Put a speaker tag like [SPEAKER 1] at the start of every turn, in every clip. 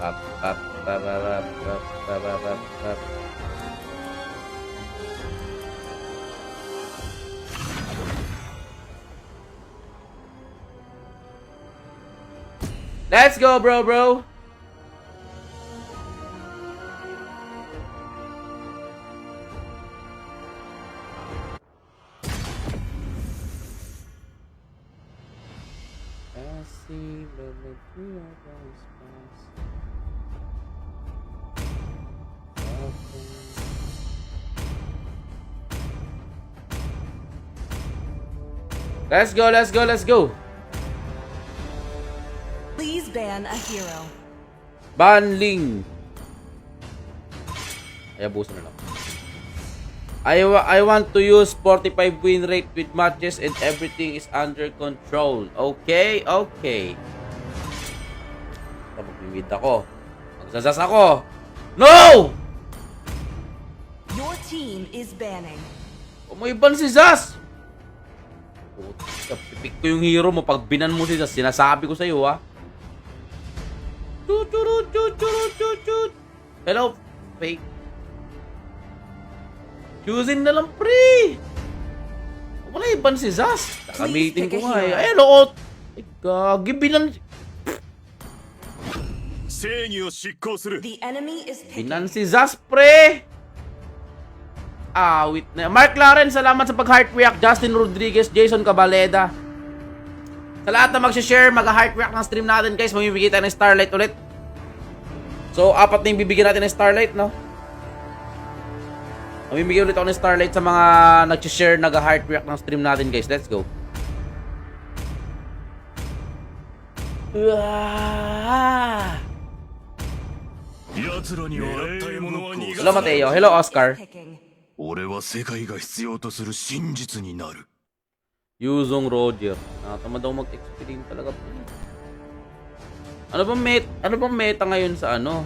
[SPEAKER 1] Up, up, up, up, up, up, up, up, up, up. Let's go, bro. Let's go.
[SPEAKER 2] Please ban a hero.
[SPEAKER 1] Banling. Ay, abuso na lang. I want to use 45 win rate with matches and everything is under control. Okay. Mag-win ako. Magsasas ako. No!
[SPEAKER 2] Your team is banning.
[SPEAKER 1] Umayban si Zas! Pipik ko yung hero mo pag binan mo si Zas. Sinasabi ko sa'yo, ha? Hello, fake. Choosing na lang, pre! Wala iban si Zas. Nakamitin ko nga, eh. Ay, loot! Ay, gagi, binan...
[SPEAKER 2] The enemy is picking.
[SPEAKER 1] Binan si Zas, pre! Awit na. Mark Laren, salamat sa pag-heart react. Justin Rodriguez, Jason Cabaleda. Sa lahat na mag-share, mag-heart react ng stream natin, guys. Mamibigay tayo ng Starlight ulit. So, 4 na yung bibigyan natin ng Starlight, no? Mamibigay ulit ako ng Starlight sa mga nag-share, nag-heart react ng stream natin, guys. Let's go. Hello, Mateo. Hello, Oscar. Yuzong Roger. Tama daw mag-explain talaga. Ano bang meta ngayon sa ano?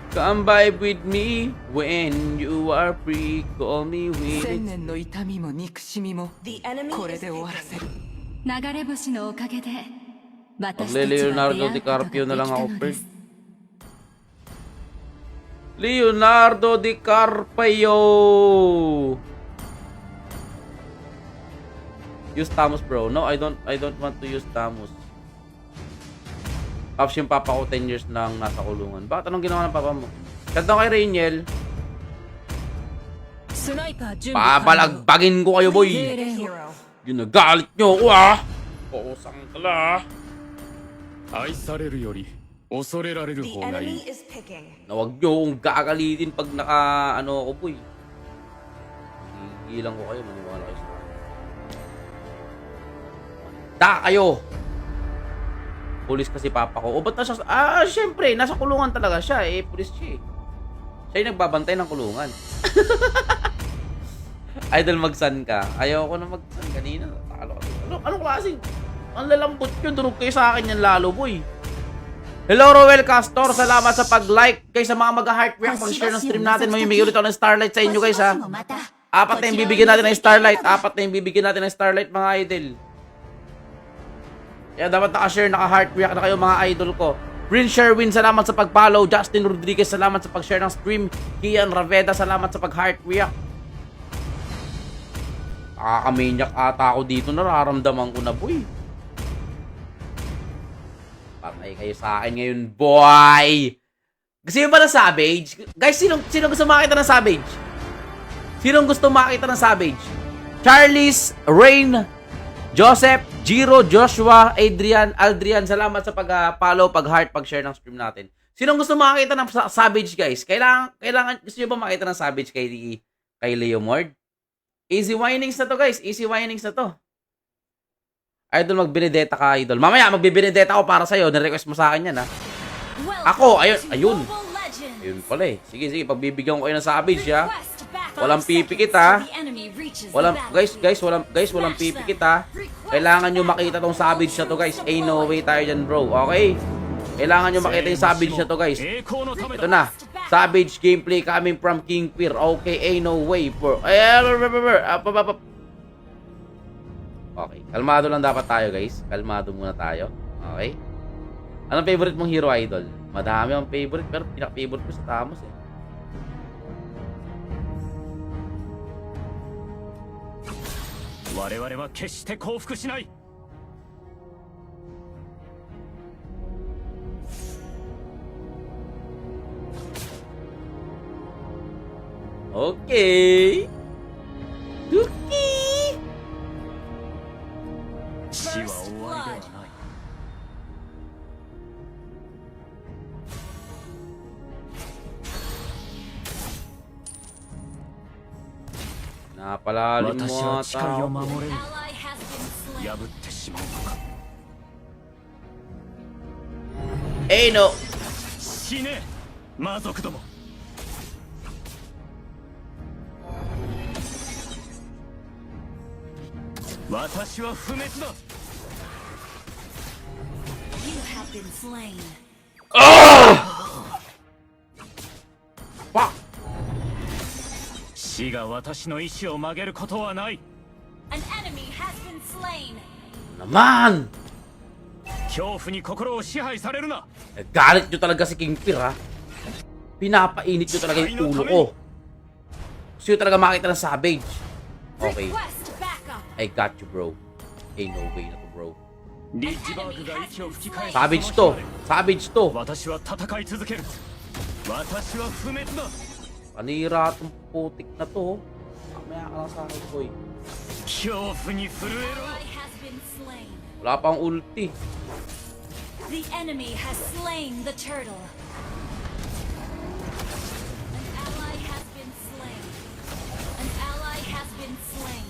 [SPEAKER 1] Come vibe with me when you are free. Call me with it.
[SPEAKER 2] 1000年の痛みも憎しみもこれで終わらせる。
[SPEAKER 3] 流れ星のおかげで私たち
[SPEAKER 1] Leonardo
[SPEAKER 3] は出会うことが
[SPEAKER 1] DiCaprio な
[SPEAKER 3] で
[SPEAKER 1] lang
[SPEAKER 3] きた
[SPEAKER 1] ako,
[SPEAKER 3] の
[SPEAKER 1] Fred.
[SPEAKER 3] です。
[SPEAKER 1] Leonardo DiCaprio. Use Thamus, bro. No, I don't want to use Thamus. Tapos yung papa ko 10 years nang nasa kulungan. Bakit anong ginawa ng papa mo? Kanta kay Rainiel. Papalagbagin ko kayo, boy. Ginagalit nyo ako, ah. Kusang kala.
[SPEAKER 2] The enemy is picking.
[SPEAKER 1] Na wag nyo kung gagalitin pag naka ano ako, boy. Higilan ko kayo, maniwala kayo sa akin. Da kayo! Pulis kasi papa ko. O ba't nasa... syempre, nasa kulungan talaga siya eh. Pulis siya eh. Siya yung nagbabantay ng kulungan. Idol, magsan ka. Ayaw ko na magsan kanina. Anong klaseng? Ang lalambot yun. Durog kayo sa akin yan lalo, boy. Hello, Roel Castor. Salamat sa pag-like. Kayo sa mga mag-heart react, mag-share ng stream natin. Mamimigay ulit ako ng Starlight sa inyo, guys, ha. 4 na yung bibigyan natin ng Starlight. 4 na yung bibigyan natin ng Starlight, mga idol. Kaya dapat naka-share, naka-heart react na kayo, mga idol ko. Prince Sherwin, salamat sa pag-follow. Justin Rodriguez, salamat sa pag-share ng stream. Kian Raveda, salamat sa pag-heart react. Nakaka-maniac ata ako dito. Nararamdaman ko na, boy. Patay kayo sa akin ngayon, boy. Gusto nyo ba ng Savage? Guys, sino gusto makita ng Savage? Sino gusto makita ng Savage? Charles, Rain, Joseph, Jiro, Joshua, Adrian, Aldrian, salamat sa pag-follow, pag-heart, pag-share ng stream natin. Sino gusto makita ng Savage, guys? Kailangan gusto nyo ba makita ng Savage kay Leo Mord? Easy whinings na to, guys. Easy whinings na to. Idol, mag-Benedetta ka, idol. Mamaya, mag-Benedetta ako para sa'yo. Nirequest mo sa akin yan, ha? Ako, ayun. Ayun pala eh. Sige, pagbibigyan ko kayo ng Savage, ha? Walang pipikit, ha? Walang pipikit, ha? Kailangan nyo makita tong Savage na to, guys. Ain't no way tayo dyan, bro. Okay? Kailangan nyo makita yung Savage na to, guys. Ito na. Savage gameplay coming from King Fear. Okay, no way, bro. Okay, kalmado lang dapat tayo, guys. Kalmado muna tayo. Okay? Anong favorite mong hero, idol? Madami ang favorite, pero pinaka-favorite ko sa Tamos, eh. Okay. Duki.
[SPEAKER 4] First blood.
[SPEAKER 1] Napalalim
[SPEAKER 4] 私
[SPEAKER 1] mo
[SPEAKER 4] は誓いを
[SPEAKER 1] ata.
[SPEAKER 4] 守れる
[SPEAKER 2] Ally has been slain.
[SPEAKER 4] 破ってしまうのか
[SPEAKER 1] No.
[SPEAKER 4] 死ね魔族ども私は不滅だ
[SPEAKER 2] You have been slain.
[SPEAKER 1] Fuck.
[SPEAKER 4] 死が私の意志を曲げることはない
[SPEAKER 2] An enemy has been slain.
[SPEAKER 1] Naman.
[SPEAKER 4] 恐怖に心を支配されるな
[SPEAKER 1] Galit nyo talaga si King Fear, ha? Pinapainit nyo talaga yung ulo ko. Gusto nyo talaga makita ng Savage. Okay.
[SPEAKER 2] Request backup.
[SPEAKER 1] I got you, bro. Ain't no way na to, bro.
[SPEAKER 4] リッジバーグが息を吹き返す
[SPEAKER 1] Savage to. Savage to.
[SPEAKER 4] 私は戦い続ける私は不滅だ
[SPEAKER 1] Panira tong putik na to. Mamaya ka lang sa akin, boy.
[SPEAKER 4] 恐怖に震え
[SPEAKER 2] Ally has been slain.
[SPEAKER 1] Wala pang ulti.
[SPEAKER 2] The enemy has slain the turtle. An ally has been slain. An ally has been slain.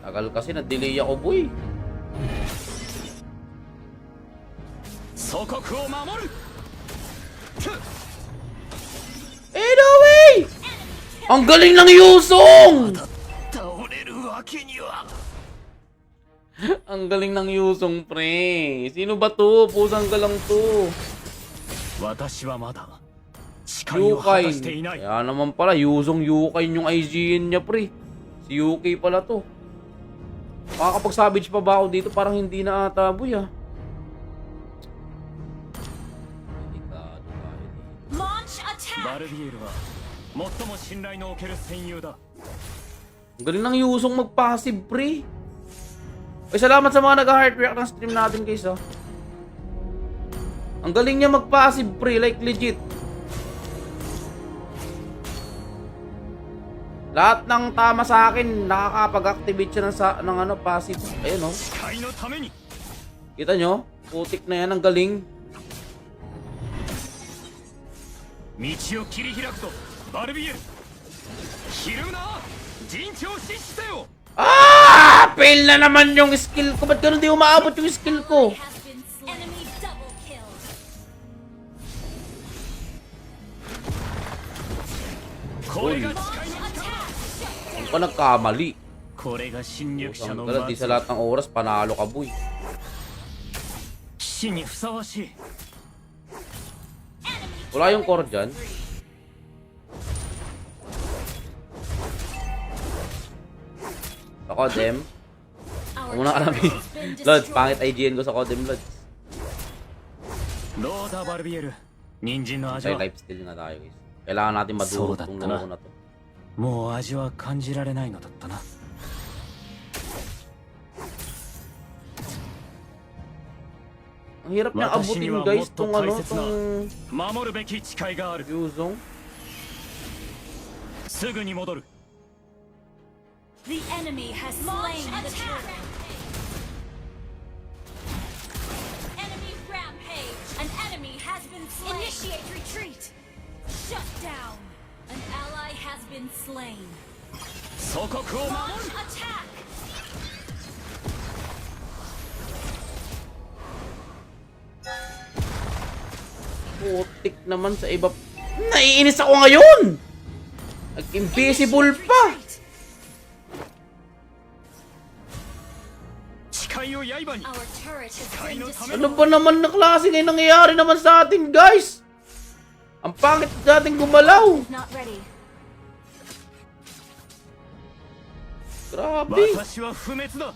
[SPEAKER 1] Tagal kasi na-delay ako, boy.
[SPEAKER 4] 祖国を守る
[SPEAKER 1] No way! Ang galing ng Yusong!
[SPEAKER 4] 倒れるわけには
[SPEAKER 1] Ang galing ng Yusong, pre. Sino ba to? Pusang ka lang to.
[SPEAKER 4] 私はまだ誓いを果たしていない
[SPEAKER 1] Kaya naman pala, Yusong Yukain yung IGN niya, pre. Si UK pala to. Makakapag-savage pa ba ako dito? Parang hindi na ata, boy, ah. Delikado tayo dito.
[SPEAKER 2] Launch attack.
[SPEAKER 4] バルビエルは最も信頼のおける戦友だ
[SPEAKER 1] Ang galing ng Yusong mag-passive, pre. Ay, salamat sa mga nag-heart react ng stream natin, guys, ah. Ang galing niya mag-passive, pre. Like, legit. Lahat ng tama sa akin, nakakapag-activate siya ng ano, passive. Ayun, oh.
[SPEAKER 4] 誓いのために
[SPEAKER 1] Kita nyo? Putik na yan, ang galing.
[SPEAKER 4] 道を切り開くとバルビエルひるむな陣地を死してよ
[SPEAKER 1] Ah! Fail na naman yung skill ko. Ba't ganun di umaabot yung skill ko?
[SPEAKER 2] Has been slain. Enemy double kill.
[SPEAKER 4] これが
[SPEAKER 2] Launch
[SPEAKER 4] 誓いの
[SPEAKER 2] attack.
[SPEAKER 1] Ang pa nagkamali.
[SPEAKER 4] これが侵略者
[SPEAKER 1] Ang
[SPEAKER 4] の
[SPEAKER 1] galat, di
[SPEAKER 4] 末
[SPEAKER 1] sa lahat ng oras, panalo ka, boy.
[SPEAKER 4] 死にふさわしい
[SPEAKER 1] Wala yung core dyan. Sa Kodem.
[SPEAKER 2] Our
[SPEAKER 1] Huwag mo nang alamin.
[SPEAKER 2] turret has been
[SPEAKER 1] Lods,
[SPEAKER 2] destroyed.
[SPEAKER 1] pangit IGN ko sa Kodem, Lods.
[SPEAKER 4] どうだバルビエル人参の味
[SPEAKER 1] Ay,
[SPEAKER 4] は
[SPEAKER 1] lifesteal nga tayo, guys. Kailangan natin madurog
[SPEAKER 4] So,
[SPEAKER 1] tong
[SPEAKER 4] that na.
[SPEAKER 1] loko na to.
[SPEAKER 4] もう味は感じられないのだったな
[SPEAKER 1] Ang hirap niyang abutin, guys, tong ano, tong
[SPEAKER 4] 守るべき誓いがある
[SPEAKER 1] Yuzong.
[SPEAKER 4] すぐに戻る
[SPEAKER 2] The enemy has slain the turtle. Enemy rampage. An enemy has been slain. Initiate retreat. Shut down. An ally has been slain.
[SPEAKER 4] 祖国を守
[SPEAKER 2] Launch
[SPEAKER 4] る
[SPEAKER 2] attack.
[SPEAKER 1] Putik naman sa iba. Naiinis ako ngayon! Nag-invisible pa!
[SPEAKER 2] Retreat.
[SPEAKER 4] を刃に
[SPEAKER 2] Our turret has
[SPEAKER 4] Sky
[SPEAKER 2] been
[SPEAKER 4] no
[SPEAKER 2] destroyed.
[SPEAKER 1] Ano ba naman na klase ngayon nangyayari naman sa atin, guys? Ang pangit natin gumalaw.
[SPEAKER 2] Not ready.
[SPEAKER 1] Grabe.
[SPEAKER 4] 私は不滅だ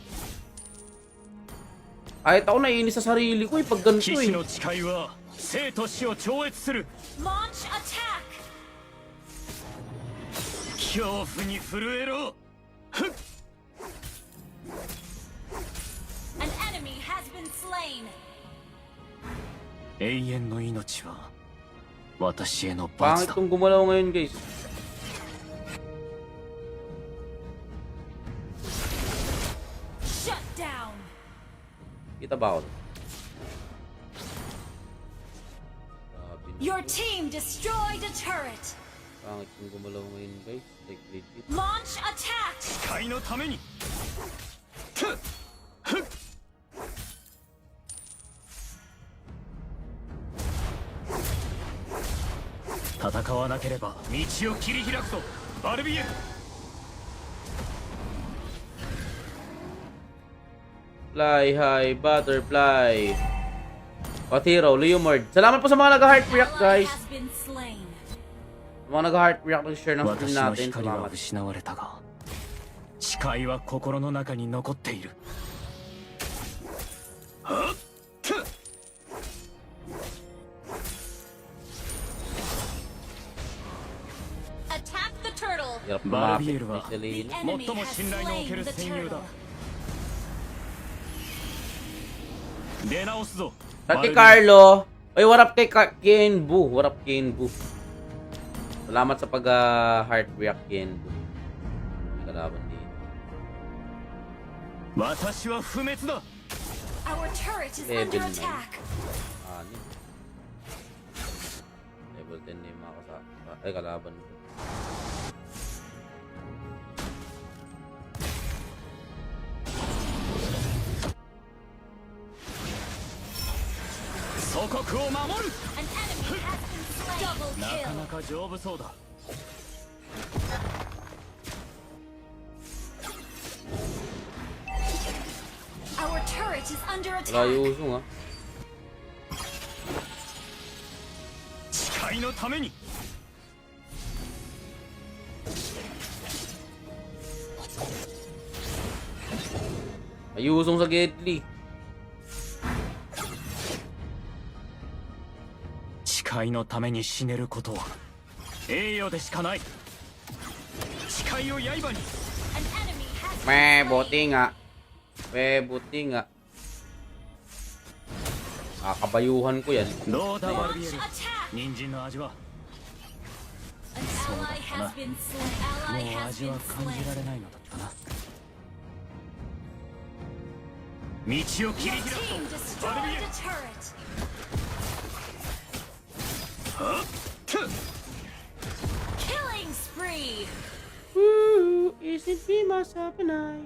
[SPEAKER 1] Kahit ako naiinis sa sarili ko pag ganito
[SPEAKER 4] 騎士の誓いは生と死を超越する
[SPEAKER 2] Launch attack.
[SPEAKER 4] 恐怖に震えろふっ
[SPEAKER 2] An enemy has been slain.
[SPEAKER 4] 永遠の命は私への罰
[SPEAKER 1] Pangit
[SPEAKER 4] だ
[SPEAKER 1] kong gumalaw ngayon, guys.
[SPEAKER 2] Shut down.
[SPEAKER 1] Kita ba ako? Grabe na.
[SPEAKER 2] Your team destroyed a turret.
[SPEAKER 1] Pangit kong gumalaw ngayon, guys. Like, legit.
[SPEAKER 2] Launch attack.
[SPEAKER 4] 誓いのためにふっふっ戦わなければ道を切り開くとバルビエル
[SPEAKER 1] Fly high, butterfly. What hero, Leomord. Salamat po sa mga nag-heart react,
[SPEAKER 2] Ally
[SPEAKER 1] guys.
[SPEAKER 2] has been slain.
[SPEAKER 1] Mga nag-heart react nag-share ng stream
[SPEAKER 4] 私の
[SPEAKER 1] natin.
[SPEAKER 4] 光は
[SPEAKER 1] Salamat.
[SPEAKER 4] 失われたが誓いは心の中に残っているはっふっ
[SPEAKER 2] Attack the turtle.
[SPEAKER 1] Hirap
[SPEAKER 4] バルビエ
[SPEAKER 1] lumapit
[SPEAKER 4] ル
[SPEAKER 1] ni
[SPEAKER 4] は
[SPEAKER 1] Selena.
[SPEAKER 2] Enemy
[SPEAKER 4] 最も
[SPEAKER 2] has
[SPEAKER 4] 信頼のおけ
[SPEAKER 2] slain
[SPEAKER 4] る
[SPEAKER 2] the
[SPEAKER 4] 戦友だ
[SPEAKER 2] turtle.
[SPEAKER 4] 出直すぞ
[SPEAKER 1] At kay Carlo. Oy, warap kay Kenbu. Warap Kenbu. Salamat sa pag-heart react, Kenbu. May kalaban dito.
[SPEAKER 4] 私は不滅だ
[SPEAKER 2] Our turret is
[SPEAKER 1] Level
[SPEAKER 2] under
[SPEAKER 1] 9.
[SPEAKER 2] attack.
[SPEAKER 1] Ano? Level 10 na yung mga kasama. Ay, kalaban ko.
[SPEAKER 2] An enemy has been slain. Double
[SPEAKER 4] なか
[SPEAKER 2] kill.
[SPEAKER 4] なか丈夫そうだ
[SPEAKER 2] Our turret is under
[SPEAKER 1] Wala
[SPEAKER 2] attack.
[SPEAKER 1] yung usong, ha?
[SPEAKER 4] 誓いのために
[SPEAKER 1] May usong sa Gedli.
[SPEAKER 4] 誓いのために死ねることは栄誉でしかない誓いを刃に
[SPEAKER 2] An enemy has
[SPEAKER 1] Meh,
[SPEAKER 2] been
[SPEAKER 1] buti
[SPEAKER 2] slain.
[SPEAKER 1] nga. Buti nga. Kabayuhan ko yan.
[SPEAKER 4] どうだバルビエ
[SPEAKER 2] Launch
[SPEAKER 4] ル
[SPEAKER 2] attack.
[SPEAKER 4] 人参の味は
[SPEAKER 2] An ally has been slain.
[SPEAKER 4] も
[SPEAKER 2] Ally
[SPEAKER 4] う
[SPEAKER 2] has
[SPEAKER 4] 味
[SPEAKER 2] been
[SPEAKER 4] は感じら
[SPEAKER 2] slain.
[SPEAKER 4] れないのだったな道を切り
[SPEAKER 2] Your
[SPEAKER 4] 開く
[SPEAKER 2] team
[SPEAKER 4] と
[SPEAKER 2] destroyed
[SPEAKER 4] バルビエ
[SPEAKER 2] a
[SPEAKER 4] ル
[SPEAKER 2] turret.
[SPEAKER 4] ふっ
[SPEAKER 2] Killing spree.
[SPEAKER 1] Ooh, isn't me myself and I?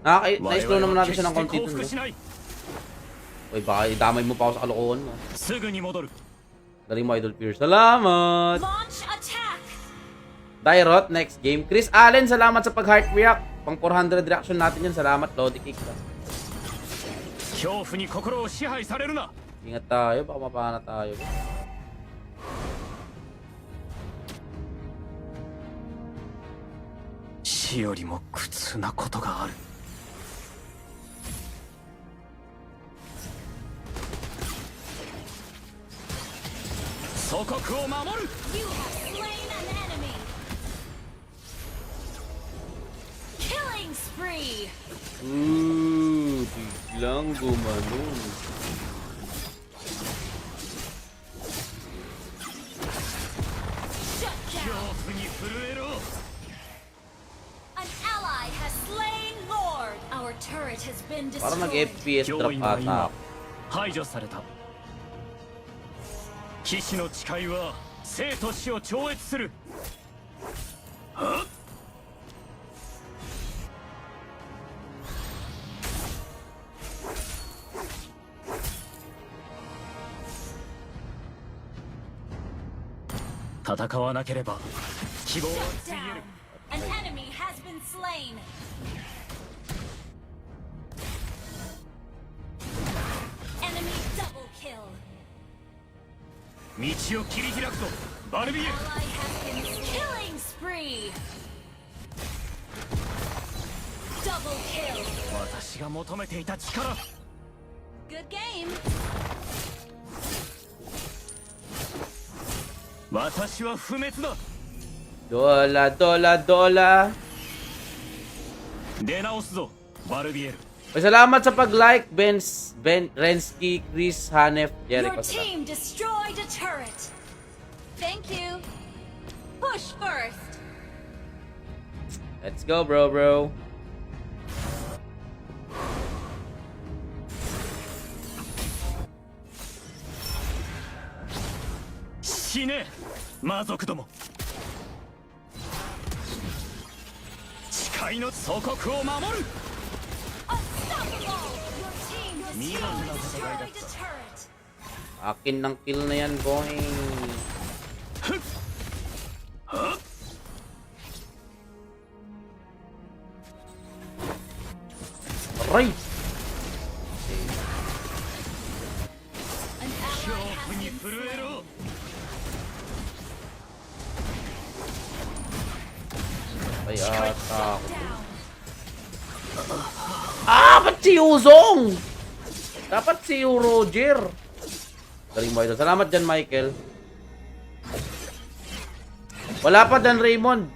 [SPEAKER 1] Na-slow naman natin siya ng
[SPEAKER 4] 我々は
[SPEAKER 1] konti
[SPEAKER 4] 決して降
[SPEAKER 1] dun.
[SPEAKER 4] 伏しない
[SPEAKER 1] Uy, baka idamay mo pa ako sa kalokohan mo.
[SPEAKER 4] すぐに戻る
[SPEAKER 1] Galing mo, Idol Pierce. Salamat!
[SPEAKER 2] Launch attack.
[SPEAKER 1] Dairot, next game. Chris Allen, salamat sa pag-heart react. Pang 400 reaction natin yun. Salamat, Lodi Kick.
[SPEAKER 4] 恐怖に心を支配されるな
[SPEAKER 1] Ingat tayo, baka mapana tayo.
[SPEAKER 4] 死よりも苦痛なことがある祖国を守る
[SPEAKER 2] You have slain an enemy. Killing spree.
[SPEAKER 1] Ooh, biglang gumanon.
[SPEAKER 2] Shut
[SPEAKER 4] 恐
[SPEAKER 2] down.
[SPEAKER 4] 怖に震えろ
[SPEAKER 2] An ally has slain Lord. Our turret has been
[SPEAKER 1] Parang
[SPEAKER 2] destroyed.
[SPEAKER 1] nag-FPS
[SPEAKER 4] 脅
[SPEAKER 1] drop
[SPEAKER 4] 威は
[SPEAKER 1] ata
[SPEAKER 4] 今
[SPEAKER 1] ako.
[SPEAKER 4] 排除された騎士の誓いは生と死を超越するはっ戦わなければ希望は
[SPEAKER 2] Shut
[SPEAKER 4] ついえ
[SPEAKER 2] down.
[SPEAKER 4] る
[SPEAKER 2] An enemy has been slain.
[SPEAKER 4] 道を切り開くぞバルビエル
[SPEAKER 2] Ally has been killing spree. Double kill.
[SPEAKER 4] 私が求めていた力
[SPEAKER 2] Good game.
[SPEAKER 4] 私は不滅だ
[SPEAKER 1] Dola, dola, dola.
[SPEAKER 4] 出直すぞバルビエル
[SPEAKER 1] Ay, salamat sa pag-like, Rensky, Chris, Hanef,
[SPEAKER 2] Your
[SPEAKER 1] Jericho. Salamat.
[SPEAKER 2] team destroyed a turret. Thank you. Push first.
[SPEAKER 1] Let's go, bro.
[SPEAKER 4] 死ね魔族ども誓いの祖国を守る
[SPEAKER 2] Unstoppable. Your team destroyed a turret.
[SPEAKER 1] Akin ng kill na yan, boy. Aray!
[SPEAKER 2] An ally
[SPEAKER 4] 恐
[SPEAKER 2] has
[SPEAKER 4] 怖に
[SPEAKER 2] been
[SPEAKER 4] 震え
[SPEAKER 2] slain.
[SPEAKER 4] ろ
[SPEAKER 1] Ay, ata.
[SPEAKER 2] Down.
[SPEAKER 1] Ba't si Uzong? Dapat si Roger. Galing mo ito. Salamat dyan, Michael. Wala pa dyan, Raymond.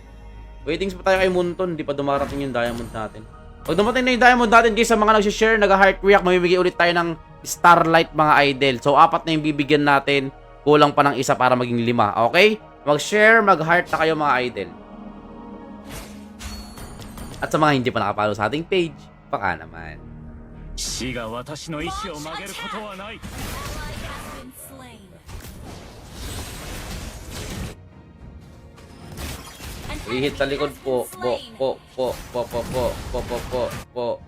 [SPEAKER 1] Waiting pa tayo kay Munton. Hindi pa dumarating yung diamond natin. Pag dumating na yung diamond natin, guys, sa mga nagsishare, nag-heart react, mamimigay ulit tayo ng Starlight, mga idol. So, 4 na yung bibigyan natin. Kulang pa ng 1 para maging 5. Okay? Mag-share, mag-heart na kayo, mga idol. At sa mga hindi pa nakapalo sa ating page, baka naman.
[SPEAKER 4] 死が私の意志を曲げることはない
[SPEAKER 2] Ally has been slain. An
[SPEAKER 1] Ihit sa
[SPEAKER 2] enemy
[SPEAKER 1] likod
[SPEAKER 2] has
[SPEAKER 1] po.
[SPEAKER 2] been
[SPEAKER 1] Po,
[SPEAKER 2] slain.
[SPEAKER 1] po.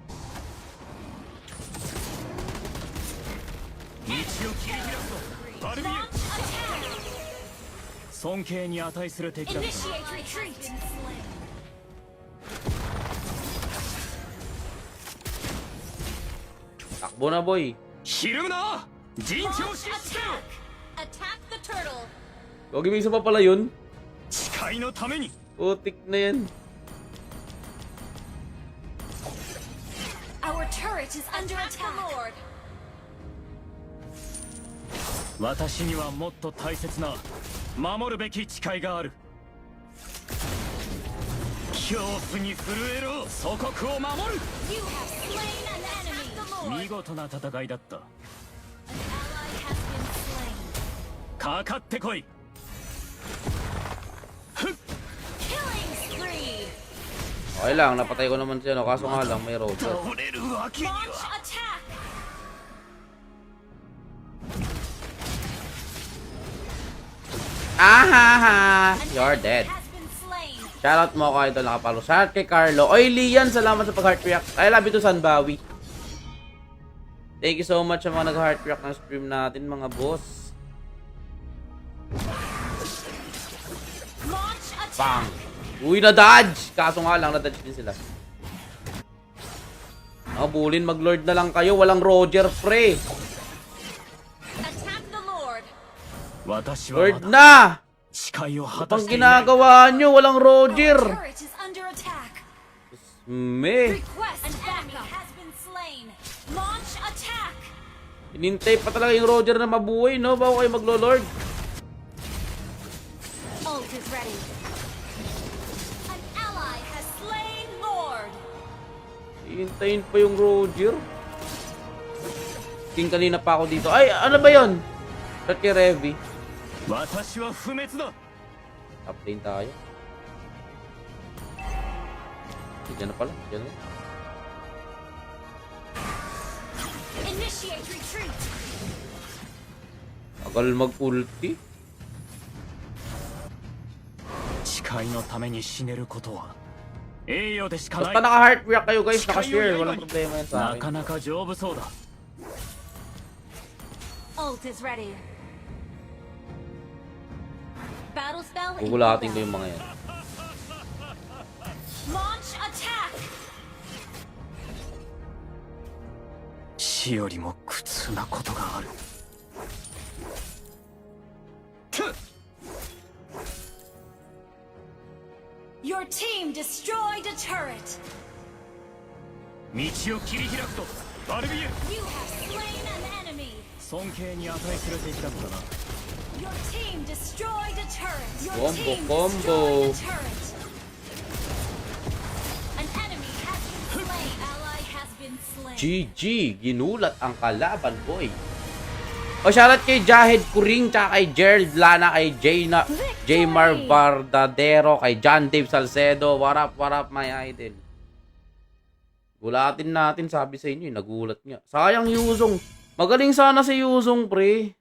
[SPEAKER 4] 道を切り開くぞバルビエル
[SPEAKER 2] Launch attack.
[SPEAKER 4] 尊敬に値する敵だ
[SPEAKER 2] Initiate retreat.
[SPEAKER 1] Takbo na, boy.
[SPEAKER 4] ひるむな陣地を
[SPEAKER 2] Launch
[SPEAKER 4] 失せよ
[SPEAKER 2] attack. Attack the turtle.
[SPEAKER 1] Huwag may isa pa pala yun.
[SPEAKER 4] 誓いのために
[SPEAKER 1] Putik na yan.
[SPEAKER 2] Our turret is under attack. Lord.
[SPEAKER 4] 私にはもっと大切な守るべき誓いがある恐怖に震えろ祖国を守る
[SPEAKER 2] You have slain an enemy.
[SPEAKER 4] 見事な戦いだった
[SPEAKER 2] An ally has been slain.
[SPEAKER 4] かかってこい
[SPEAKER 2] Killing spree.
[SPEAKER 1] Okay lang, napatay ko naman siya, no? Kaso nga lang, may Roger.
[SPEAKER 4] 倒れるわけに
[SPEAKER 2] Launch
[SPEAKER 4] は
[SPEAKER 2] attack.
[SPEAKER 1] Ahaha! You're dead.
[SPEAKER 2] Has been slain.
[SPEAKER 1] Shoutout mo ako ito, nakapalo. Shoutout kay Carlo. Oy, Lian, salamat sa pag-heart react. I love you to Sanbawi. Thank you so much sa mga nag-heart react ng stream natin, mga boss.
[SPEAKER 2] Launch attack.
[SPEAKER 1] Bang! Uy, na-dodge! Kaso nga lang, na-dodge din sila. Bulin, mag-lord na lang kayo. Walang Roger, pre.
[SPEAKER 2] Attack the Lord.
[SPEAKER 4] 私は
[SPEAKER 1] Lord
[SPEAKER 4] まだ
[SPEAKER 1] na!
[SPEAKER 4] 誓いを果
[SPEAKER 1] Ano
[SPEAKER 4] た
[SPEAKER 1] pang
[SPEAKER 4] していない
[SPEAKER 1] ginagawa nyo? Walang
[SPEAKER 2] Our
[SPEAKER 1] Roger!
[SPEAKER 2] turret is under attack.
[SPEAKER 1] Me!
[SPEAKER 2] Request an enemy has been slain. Launch attack.
[SPEAKER 1] Inintay pa talaga yung Roger na mabuhay, no? Bago kayo maglo-lord.
[SPEAKER 2] Ult is ready. An ally has slain Lord.
[SPEAKER 1] Iintayin pa yung Roger. King kanina pa ako dito. Ay, ano ba yun? Shot kay Revy.
[SPEAKER 4] 私は不滅だ
[SPEAKER 1] Top lane tayo. Diyan na pala. Diyan na.
[SPEAKER 2] Initiate retreat.
[SPEAKER 1] Tagal mag-ulti.
[SPEAKER 4] 誓いのために死ねることは栄誉でしかない
[SPEAKER 1] Basta naka-heart react kayo, guys. Naka-share. Walang problema yan sa
[SPEAKER 4] な
[SPEAKER 1] akin.
[SPEAKER 4] かなか丈夫そうだ
[SPEAKER 2] Ult is ready. Battle spell.
[SPEAKER 1] Gugulatin ko yung mga yan.
[SPEAKER 2] Launch attack.
[SPEAKER 4] 死よりも苦痛なことがある
[SPEAKER 2] team destroyed a turret.
[SPEAKER 4] 道を切り開くとバルビエル
[SPEAKER 2] You have slain an enemy.
[SPEAKER 4] 尊敬に値する敵だったな
[SPEAKER 2] Your team destroyed a turret. Your
[SPEAKER 1] Combo,
[SPEAKER 2] team
[SPEAKER 1] combo.
[SPEAKER 2] destroyed a turret. An enemy has been slain. Ally has been slain.
[SPEAKER 1] GG, ginulat ang kalaban, boy. O, shoutout kay Jahid Kuring, tsaka kay Gerald Lana, kay Jaymar Bardadero, kay John Dave Salcedo. What up, my idol? Gulatin natin, sabi sa inyo, nagulat nga. Sayang Yuzong. Magaling sana si Yuzong, pre.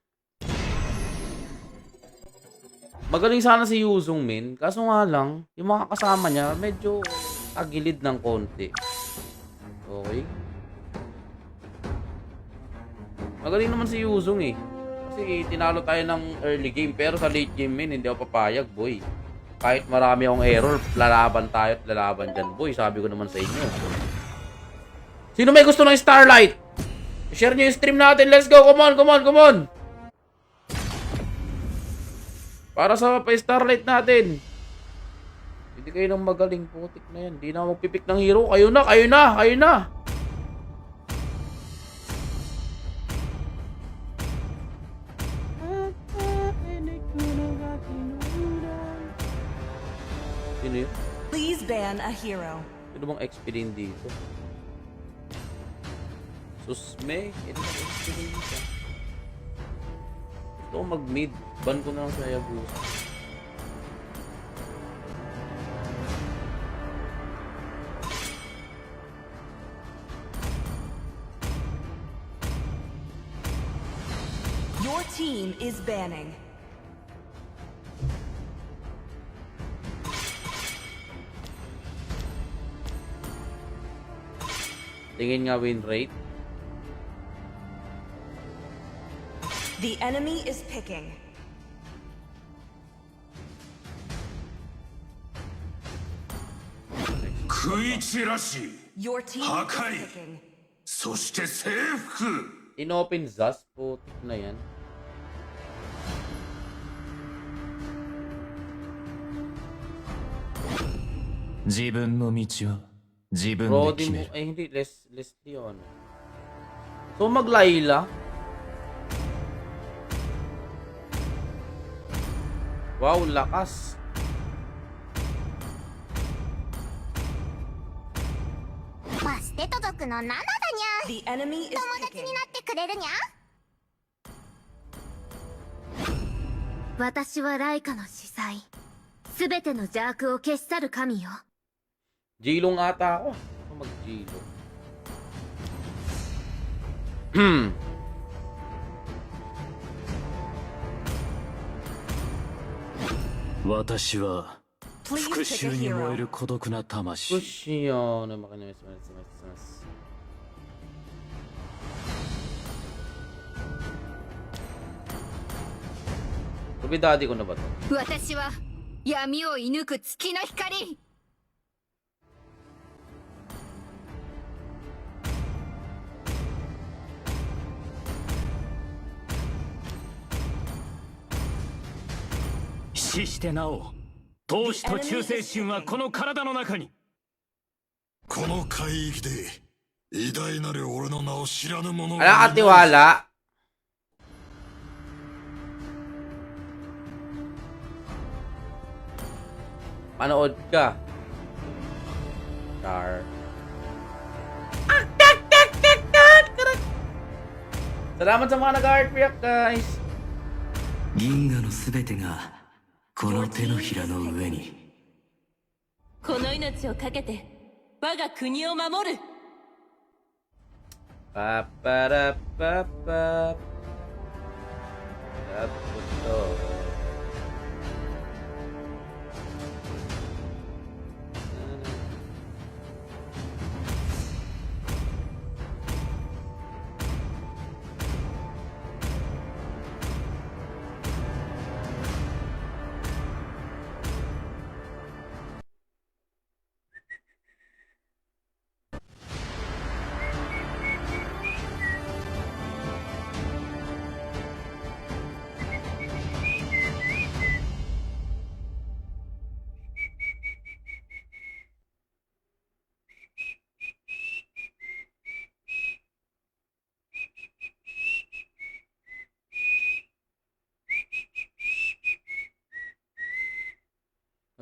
[SPEAKER 1] Magaling sana si Yuzong, min. Kaso nga lang, yung mga kasama niya, medyo tagilid ng konti. Okay. Magaling naman si Yuzong eh. Kasi tinalo tayo ng early game. Pero sa late game, min, hindi ako papayag, boy. Kahit marami akong error, lalaban tayo at lalaban dyan, boy. Sabi ko naman sa inyo. Sino may gusto ng Starlight? Share nyo yung stream natin. Let's go. Come on. Para sa pa-Starlight natin. Hindi kayo nang magaling. Putik na yan. Hindi na ako magpipik ng hero. Kayo na. Sino yun?
[SPEAKER 5] Please ban a hero.
[SPEAKER 1] Sino bang XP din dito? Susme? Ito na XP din dito. Gusto ko mag-mid. Ban ko na lang sa Hayabusa.
[SPEAKER 5] Your team is banning.
[SPEAKER 1] Tingin nga win rate.
[SPEAKER 5] The enemy is picking. Your team is picking.
[SPEAKER 4] そして征服
[SPEAKER 1] Inopen Zas. Putik na yan. Brody mo. Ay, hindi. Leslie yun. So, mag-Layla. Wow, lakas.
[SPEAKER 5] The enemy is picking.
[SPEAKER 6] 私はライカの司祭。すべての邪悪を消し去る神よ。
[SPEAKER 1] Jilong ata ako. Ako mag-Jilong.
[SPEAKER 4] 私は復讐に燃える孤独な魂
[SPEAKER 1] Push yun. Makinimis. Rubidadi ko na ba to?
[SPEAKER 3] 私は闇を射抜く月の光。
[SPEAKER 4] 死してなお闘志と忠誠心はこの体の中に
[SPEAKER 7] この海域で偉大なる俺の名を知らぬ者
[SPEAKER 1] Ala katiwala. Manood ka. Char. Salamat sa mga nag-heart react, guys.
[SPEAKER 8] 銀河のすべてがこの手のひらの上に。
[SPEAKER 9] この命をかけて我が国を守る。
[SPEAKER 1] Pa-pa-da-pa-pa. Tapos to.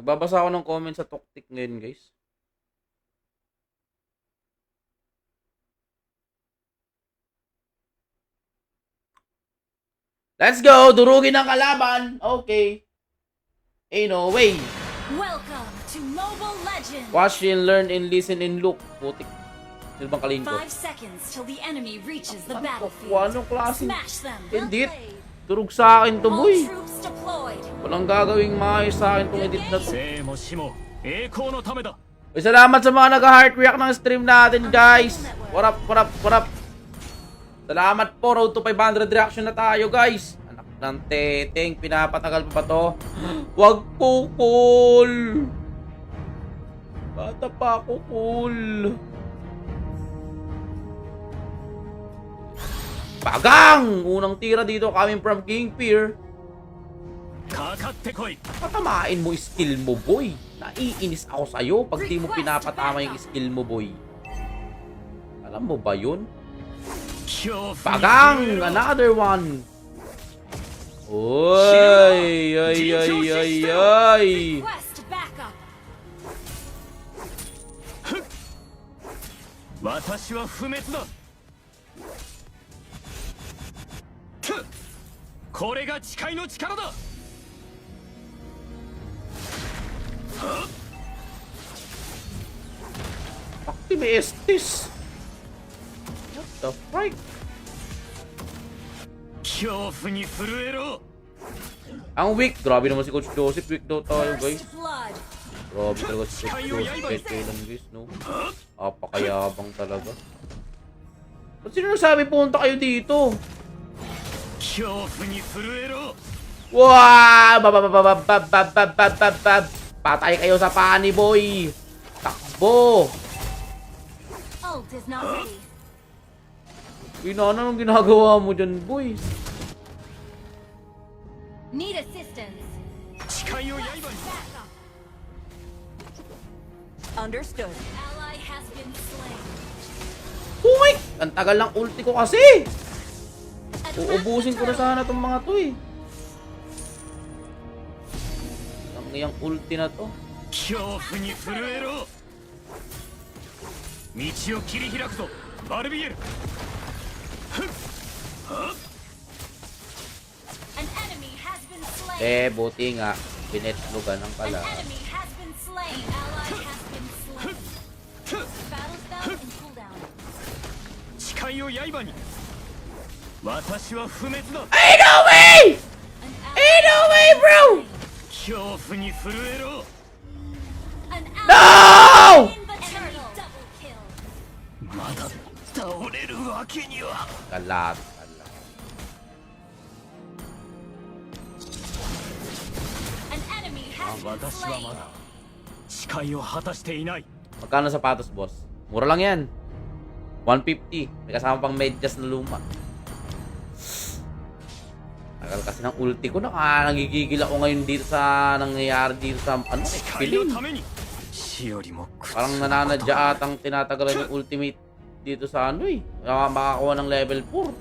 [SPEAKER 1] Nagbabasa ako ng comment sa Toktik ngayon, guys. Let's go! Durugin ang kalaban! Okay. Ain't no way.
[SPEAKER 2] Welcome to Mobile Legends.
[SPEAKER 1] Watch and learn and listen and look. Putik. Sino bang kalin ko?
[SPEAKER 2] 5 seconds till the enemy reaches the battlefield.
[SPEAKER 1] Anong klase?
[SPEAKER 2] Smash them.
[SPEAKER 1] Hindi. Durug sa akin to,
[SPEAKER 2] All
[SPEAKER 1] boy.
[SPEAKER 2] troops deployed.
[SPEAKER 1] Walang gagawing maayos sa akin tong edit na to.
[SPEAKER 4] 生も死も栄光のためだ。
[SPEAKER 1] Uy, salamat sa mga nag-heart react ng stream natin, guys. What up, what up, what up? Salamat po. Road to 500 reaction na tayo, guys. Anak ng teteng. Pinapatagal pa ba to? Wag po, cool. Bata pa ako, cool. Bagang! Unang tira dito coming from King Fear.
[SPEAKER 4] かかってこい。
[SPEAKER 1] Patamain mo skill mo, boy. Naiinis ako sa'yo pag di mo pinapatama yung skill mo, boy. Alam mo ba yun?
[SPEAKER 4] 恐怖に
[SPEAKER 1] Bagang!
[SPEAKER 4] 震えろ
[SPEAKER 1] Another one! Oy! Ay, ay, ay, ay!
[SPEAKER 2] Request backup.
[SPEAKER 4] 私は不滅だ。ふっこれが誓いの力だ。
[SPEAKER 1] Activistis! What the frick?
[SPEAKER 4] 恐怖に震えろ。
[SPEAKER 1] Ang weak. Grabe naman si Coach Joseph. Weak daw tayo, guys.
[SPEAKER 2] First blood.
[SPEAKER 1] Grabe talaga si Coach Joseph. Kahit kailan, guys, no? Apakayabang talaga. Ba't sino nagsabi punta kayo dito?
[SPEAKER 4] 恐怖に震えろ。
[SPEAKER 1] Wow! Babababababababababab! Patay kayo sa pani, boy! Takbo!
[SPEAKER 2] Ult is not ready.
[SPEAKER 1] Inana, anong ginagawa mo dyan, boy?
[SPEAKER 2] Need assistance.
[SPEAKER 4] 誓いを刃に。
[SPEAKER 2] Backup.
[SPEAKER 5] Understood.
[SPEAKER 2] Ally has been slain.
[SPEAKER 1] Uy! Ang tagal ng ulti ko kasi! Uubusin ko na sana itong mga to, eh. Ang iyang ulti na to.
[SPEAKER 4] 恐怖に震えろ。道を切り開くぞ、バルビエル。
[SPEAKER 2] An enemy has been slain.
[SPEAKER 1] Eh, buti nga. Binetlogan ang
[SPEAKER 2] An
[SPEAKER 1] pala.
[SPEAKER 2] enemy has been slain. Ally has been slain. Battle spell in cooldown.
[SPEAKER 4] 誓いを刃に。私は不滅だ。
[SPEAKER 1] Ain't no way!
[SPEAKER 2] An
[SPEAKER 1] Ain't no way, bro!
[SPEAKER 4] 恐怖に震えろ。
[SPEAKER 1] No!
[SPEAKER 2] in the turtle. Double kill.
[SPEAKER 4] まだ倒れるわけには。
[SPEAKER 1] Kalat.
[SPEAKER 2] An enemy has been
[SPEAKER 4] 私は
[SPEAKER 2] slain.
[SPEAKER 4] まだ誓いを果たしていない。
[SPEAKER 1] Magkano sapatos, boss? Mura lang yan. 150. May kasama pang medyas na luma. Tagal kasi ng ulti ko. Nangigigil ako ngayon dito sa nangyayari dito sa ano,
[SPEAKER 4] 誓いの
[SPEAKER 1] Pilin.
[SPEAKER 4] ために死よりも苦痛
[SPEAKER 1] Parang nananadya atang tinatagalan yung ultimate dito sa ano eh. Makakuha ng level 4.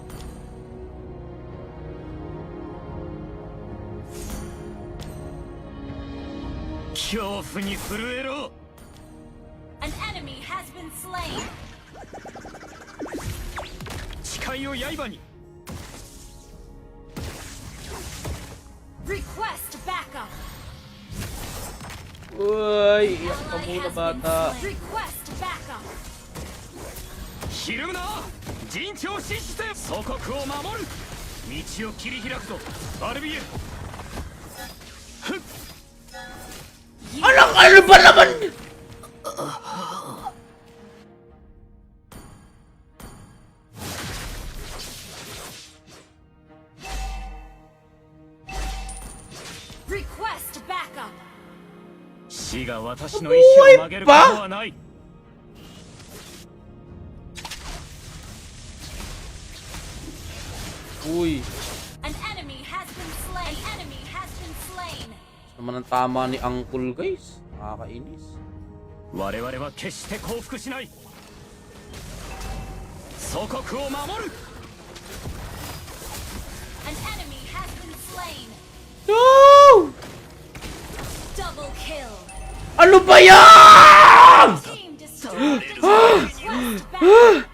[SPEAKER 2] An enemy has been slain.
[SPEAKER 4] 誓いを刃に。
[SPEAKER 2] Request backup.
[SPEAKER 1] Uy, iyak ka
[SPEAKER 2] Ally
[SPEAKER 1] muna,
[SPEAKER 2] has
[SPEAKER 1] bata.
[SPEAKER 2] been slain. Request backup.
[SPEAKER 4] ひるむな。陣地を死して祖国を守る。道を切り開くぞ、バルビエル。
[SPEAKER 1] Ano ba naman?
[SPEAKER 2] Request backup.
[SPEAKER 4] 死が私の意志を曲げることはない。
[SPEAKER 1] Uy,
[SPEAKER 2] An enemy has been slain. An enemy has been slain.
[SPEAKER 1] naman ang tama ni Uncle, guys. Nakakainis.
[SPEAKER 4] 我々は決して降伏しない。祖国を守る。
[SPEAKER 2] An enemy has been slain.
[SPEAKER 1] No!
[SPEAKER 2] Double kill.
[SPEAKER 1] Ano ba yan?
[SPEAKER 2] Team destroyed. Request back.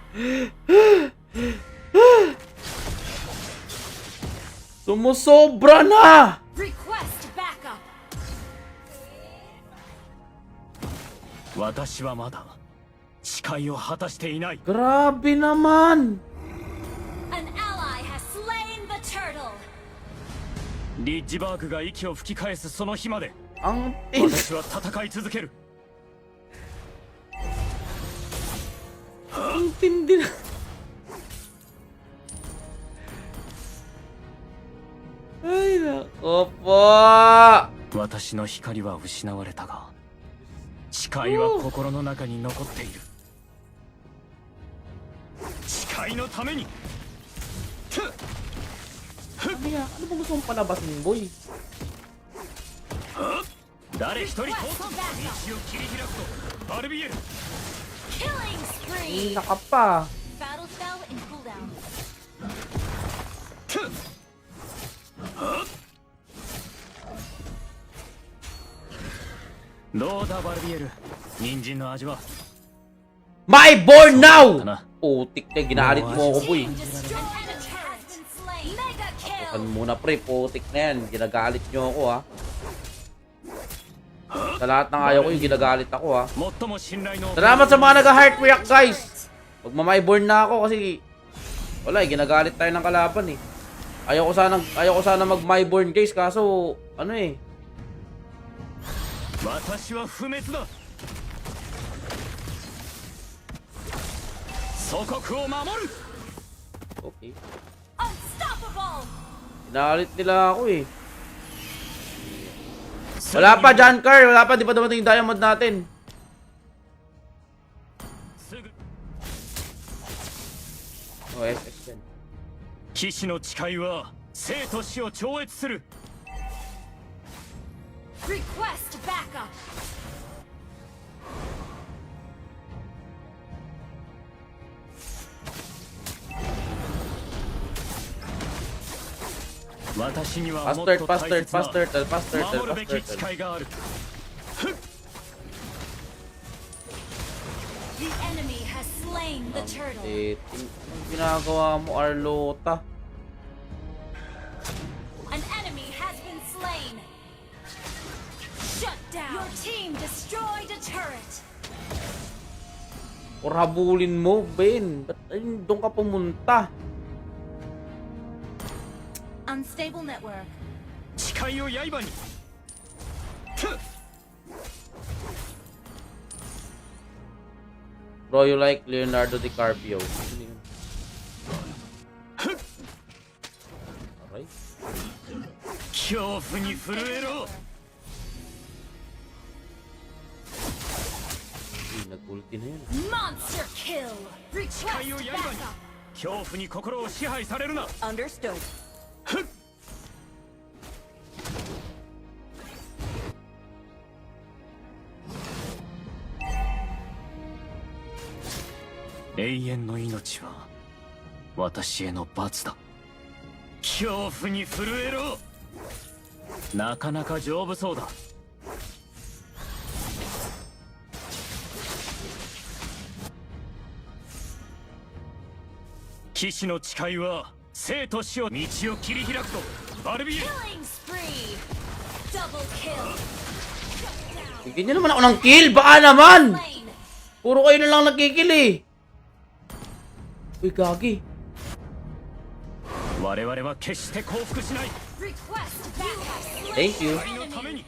[SPEAKER 1] Sumusobra na!
[SPEAKER 2] Request backup.
[SPEAKER 4] 私はまだ誓いを果たしていない。
[SPEAKER 1] Grabe naman!
[SPEAKER 2] An ally has slain the turtle.
[SPEAKER 4] リッジバーグが息を吹き返すその日まで
[SPEAKER 1] Ang tin...
[SPEAKER 4] 私は戦い続ける。
[SPEAKER 1] Ang tindi na... Ay, nako po!
[SPEAKER 4] 私の光は失われたが誓いは心の中に残っている。誓いのために
[SPEAKER 1] Ano yan? Ano ba gusto mong palabasin, boy?
[SPEAKER 4] 誰一人通さん道を切り開くとバルビエル
[SPEAKER 2] Killing
[SPEAKER 1] Hindi
[SPEAKER 2] spree.
[SPEAKER 1] na ka pa.
[SPEAKER 2] Battle spell in cooldown.
[SPEAKER 4] どうだバルビエル人参の味は
[SPEAKER 1] My born now!
[SPEAKER 4] Ano?
[SPEAKER 1] Putik na, ginalit mo ako, boy.
[SPEAKER 2] Team destroyed. An enemy has been slain. Mega
[SPEAKER 1] Kan
[SPEAKER 2] kill.
[SPEAKER 1] muna, pre. Putik na yan. Ginagalit nyo ako, ha. Sa lahat ng ayaw ko, yung ginagalit ako, ha.
[SPEAKER 4] 最も信頼の
[SPEAKER 1] Salamat sa mga nag-heart react, guys. Magmamay-born na ako kasi wala, ginagalit tayo ng kalaban, eh. Ayaw ko sana mag-my-born, guys. Kaso, ano eh.
[SPEAKER 4] 私は不滅だ。祖国を守る。
[SPEAKER 1] Okay.
[SPEAKER 2] Unstoppable.
[SPEAKER 1] Ginalit nila ako, eh. Wala pa, John Carr. Wala pa, di pa dumating yung diamond natin.
[SPEAKER 4] すぐ
[SPEAKER 1] Oh, FX yan.
[SPEAKER 4] 騎士の誓いは生と死を超越する。
[SPEAKER 2] Request backup.
[SPEAKER 4] 私にはもっと
[SPEAKER 1] Faster,
[SPEAKER 4] 大
[SPEAKER 1] faster,
[SPEAKER 4] 切な
[SPEAKER 1] faster, tell, faster, tell,
[SPEAKER 4] 守るべき
[SPEAKER 1] faster, tell.
[SPEAKER 4] 誓いがある。
[SPEAKER 2] The enemy has slain the turtle.
[SPEAKER 1] Eh, anong ginagawa mo, Arlota?
[SPEAKER 2] An enemy has been slain. Shut down. Your team destroyed a turret.
[SPEAKER 1] Or habulin mo, Ben. Ba't ayun, doon ka pumunta?
[SPEAKER 2] Unstable network.
[SPEAKER 4] 誓いを刃に。
[SPEAKER 1] Bro, you like Leonardo DiCaprio. Ano yun? Alright.
[SPEAKER 4] 恐怖に震えろ。
[SPEAKER 1] Nag-ulti na yun.
[SPEAKER 2] Monster kill. Request
[SPEAKER 4] 誓いを刃に
[SPEAKER 2] backup.
[SPEAKER 4] 恐怖に心を支配されるな。
[SPEAKER 5] Understood.
[SPEAKER 4] 永遠の命は私への罰だ。恐怖に震えろ。なかなか丈夫そうだ。騎士の誓いは生と死を道を切り開くとバルビエル
[SPEAKER 2] Killing spree. Double kill.
[SPEAKER 1] Bigyan nyo naman ako ng kill! Baka naman!
[SPEAKER 2] Slain.
[SPEAKER 1] Puro kayo na lang nagkikill eh! Uy, gagi.
[SPEAKER 4] 我々は決して降伏しない。
[SPEAKER 2] Request backup.
[SPEAKER 1] Thank you.
[SPEAKER 4] 誓いのために